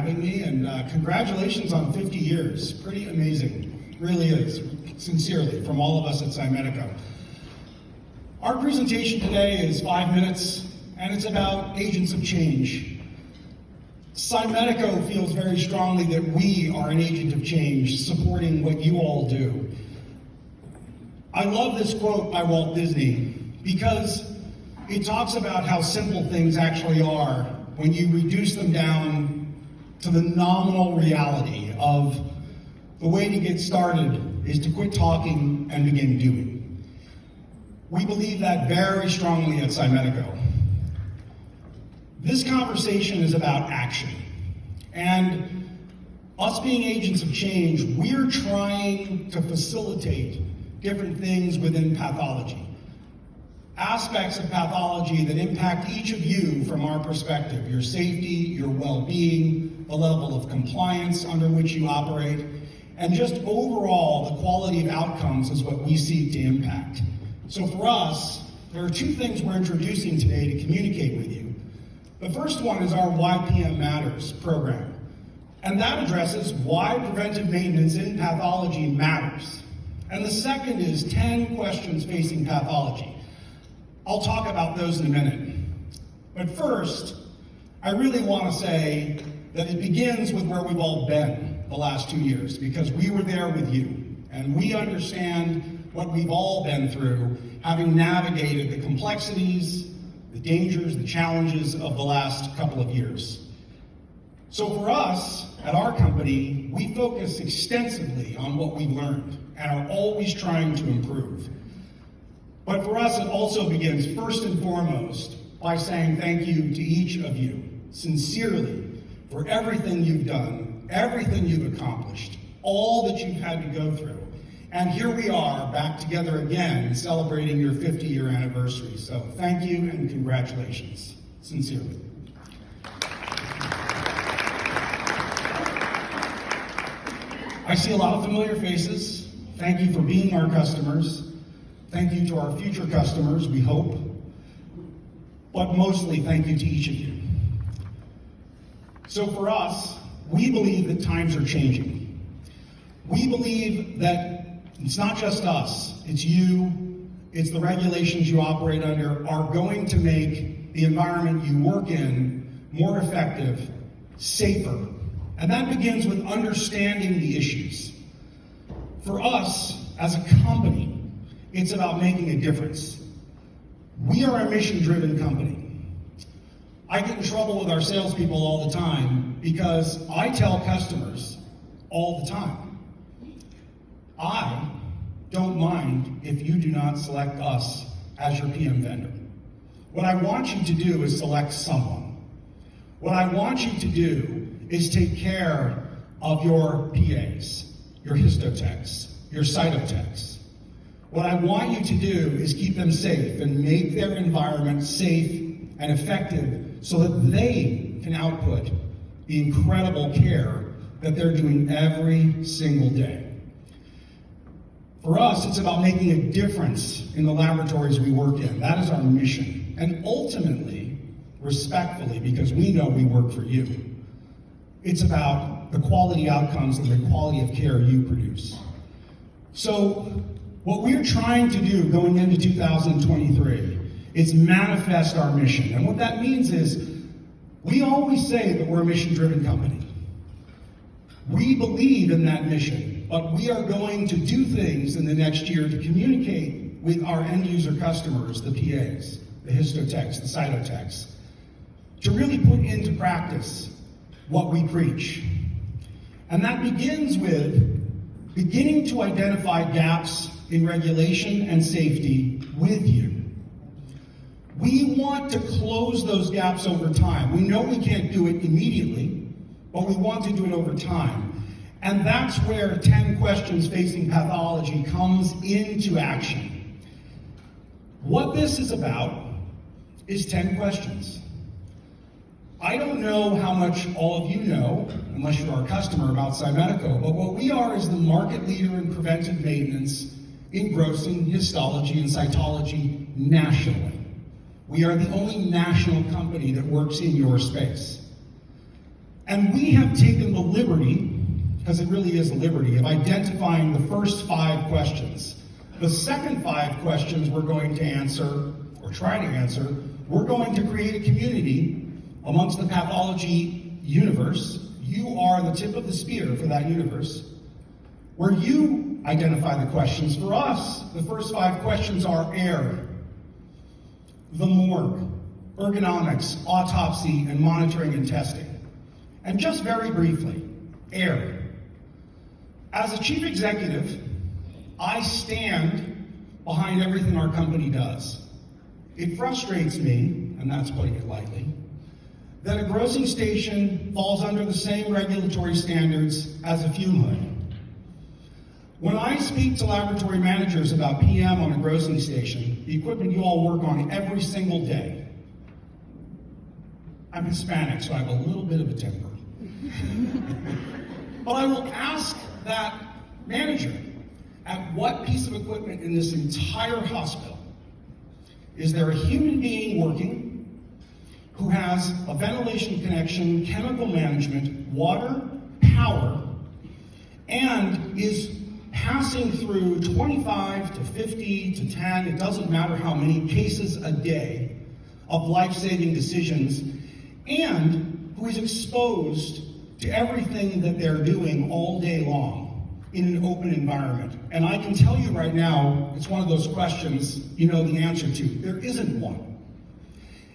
having me, and congratulations on 50 years. Pretty amazing, really is, sincerely, from all of us at Scimedico. Our presentation today is 5 minutes, and it's about agents of change. Scimedico feels very strongly that we are an agent of change, supporting what you all do. I love this quote by Walt Disney because it talks about how simple things actually are when you reduce them down to the nominal reality of the way to get started is to quit talking and begin doing. We believe that very strongly at Scimedico. This conversation is about action. And us being agents of change, we're trying to facilitate different things within pathology. Aspects of pathology that impact each of you from our perspective, your safety, your well-being, the level of compliance under which you operate, and just overall the quality of outcomes is what we seek to impact. So for us, there are two things we're introducing today to communicate with you. The first one is our Why PM Matters program, and that addresses why preventive maintenance in pathology matters. And the second is 10 questions facing pathology. I'll talk about those in a minute. But first, I really want to say that it begins with where we've all been the last 2 years, because we were there with you, and we understand what we've all been through, having navigated the complexities, the dangers, the challenges of the last couple of years. So for us, at our company, we focus extensively on what we've learned and are always trying to improve. But for us, it also begins first and foremost by saying thank you to each of you, sincerely, for everything you've done, everything you've accomplished, all that you've had to go through. And here we are, back together again, celebrating your 50-year anniversary. So thank you and congratulations, sincerely. I see a lot of familiar faces. Thank you for being our customers. Thank you to our future customers, we hope. But mostly, thank you to each of you. So for us, we believe that times are changing. We believe that it's not just us, it's you, it's the regulations you operate under are going to make the environment you work in more effective, safer. And that begins with understanding the issues. For us, as a company, it's about making a difference. We are a mission-driven company. I get in trouble with our salespeople all the time because I tell customers all the time, I don't mind if you do not select us as your PM vendor. What I want you to do is select someone. What I want you to do is take care of your PAs, your histotechs, your cytotechs. What I want you to do is keep them safe and make their environment safe and effective so that they can output the incredible care that they're doing every single day. For us, it's about making a difference in the laboratories we work in. That is our mission. And ultimately, respectfully, because we know we work for you, it's about the quality outcomes and the quality of care you produce. So, what we're trying to do going into 2023 is manifest our mission. And what that means is, we always say that we're a mission-driven company. We believe in that mission, but we are going to do things in the next year to communicate with our end-user customers, the PAs, the histotechs, the cytotechs, to really put into practice what we preach. And that begins with beginning to identify gaps in regulation and safety with you. We want to close those gaps over time. We know we can't do it immediately, but we want to do it over time. And that's where 10 questions facing pathology comes into action. What this is about is 10 questions. I don't know how much all of you know, unless you're our customer, about Scimedico, but what we are is the market leader in preventive maintenance in grossing, histology, and cytology nationally. We are the only national company that works in your space. And we have taken the liberty, because it really is a liberty, of identifying the first 5 questions. The second 5 questions we're going to answer, or try to answer, we're going to create a community amongst the pathology universe. You are the tip of the spear for that universe, where you identify the questions. For us, the first 5 questions are air, the morgue, ergonomics, autopsy, and monitoring and testing. And just very briefly, air. As a chief executive, I stand behind everything our company does. It frustrates me, and that's putting it lightly, that a grossing station falls under the same regulatory standards as a fume hood. When I speak to laboratory managers about PM on a grossing station, the equipment you all work on every single day, I'm Hispanic, so I have a little bit of a temper. But I will ask that manager, at what piece of equipment in this entire hospital is there a human being working who has a ventilation connection, chemical management, water, power, and is passing through 25 to 50 to 10, it doesn't matter how many cases a day of life-saving decisions, and who is exposed to everything that they're doing all day long in an open environment. And I can tell you right now, it's one of those questions you know the answer to. There isn't one.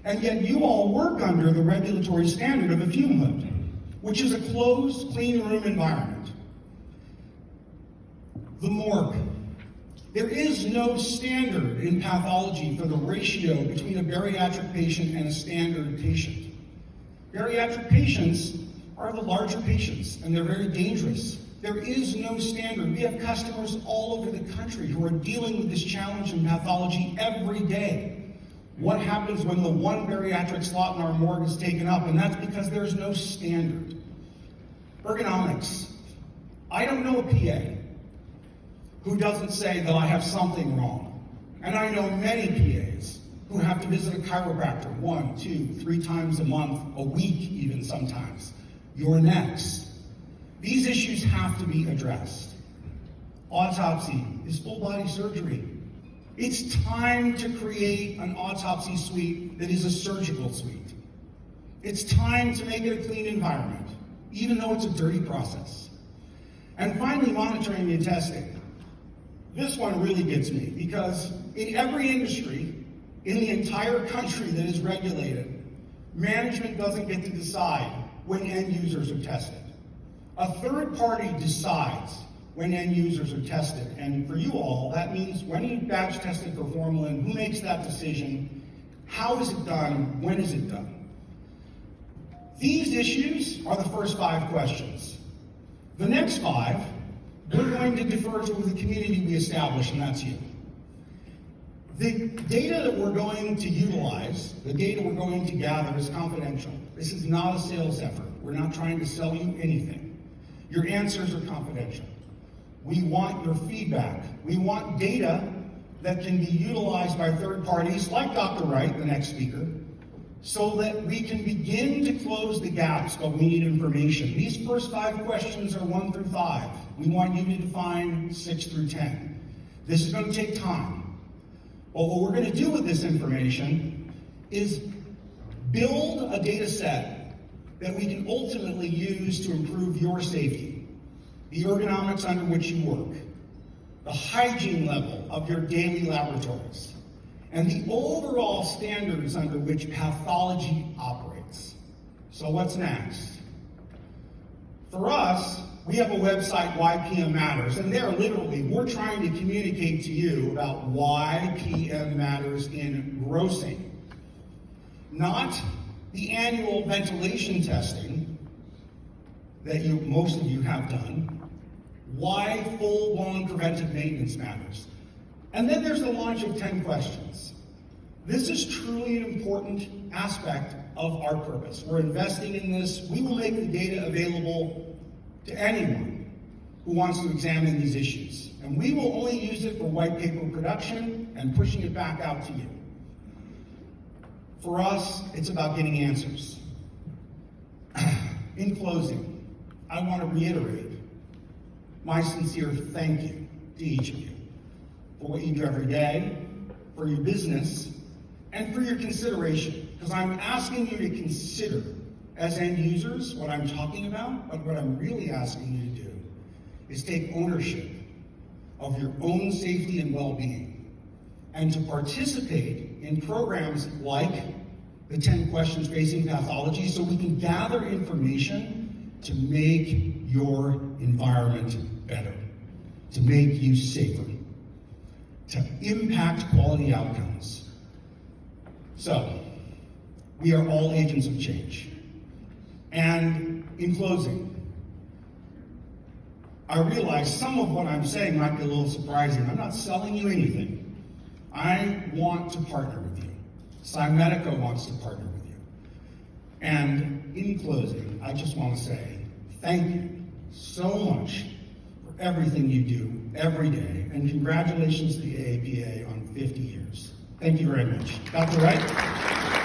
And yet you all work under the regulatory standard of a fume hood, which is a closed, clean room environment. The morgue. There is no standard in pathology for the ratio between a bariatric patient and a standard patient. Bariatric patients are the larger patients, and they're very dangerous. There is no standard. We have customers all over the country who are dealing with this challenge in pathology every day. What happens when the one bariatric slot in our morgue is taken up? And that's because there's no standard. Ergonomics. I don't know a PA who doesn't say that I have something wrong. And I know many PAs who have to visit a chiropractor 1, 2, 3 times a month, a week even sometimes. Your necks. These issues have to be addressed. Autopsy is full body surgery. It's time to create an autopsy suite that is a surgical suite. It's time to make it a clean environment, even though it's a dirty process. And finally, monitoring and testing. This one really gets me, because in every industry in the entire country that is regulated, management doesn't get to decide when end users are tested. A third party decides when end users are tested. And for you all, that means when you batch tested for formalin, who makes that decision, how is it done, when is it done? These issues are the first 5 questions. The next 5, we're going to defer to the community we establish, and that's you. The data that we're going to utilize, the data we're going to gather is confidential. This is not a sales effort. We're not trying to sell you anything. Your answers are confidential. We want your feedback. We want data that can be utilized by third parties, like Dr. Wright, the next speaker, so that we can begin to close the gaps, but we need information. These first 5 questions are 1 through 5. We want you to define 6 through 10. This is going to take time. But what we're going to do with this information is build a data set that we can ultimately use to improve your safety, the ergonomics under which you work, the hygiene level of your daily laboratories, and the overall standards under which pathology operates. So what's next? For us, we have a website, Why PM Matters, and there literally we're trying to communicate to you about why PM matters in grossing. Not the annual ventilation testing that most of you have done, why full-blown preventive maintenance matters. And then there's the launch of 10 questions. This is truly an important aspect of our purpose. We're investing in this. We will make the data available to anyone who wants to examine these issues. And we will only use it for white paper production and pushing it back out to you. For us, it's about getting answers. In closing, I want to reiterate my sincere thank you to each of you for what you do every day, for your business, and for your consideration. Because I'm asking you to consider, as end users, what I'm talking about, but what I'm really asking you to do is take ownership of your own safety and well-being, and to participate in programs like the 10 questions facing pathology, so we can gather information to make your environment better, to make you safer, to impact quality outcomes. So, we are all agents of change. And in closing, I realize some of what I'm saying might be a little surprising. I'm not selling you anything. I want to partner with you. Scimedico wants to partner with you. And in closing, I just want to say thank you so much for everything you do every day, and congratulations to the AAPA on 50 years. Thank you very much. Dr. Wright?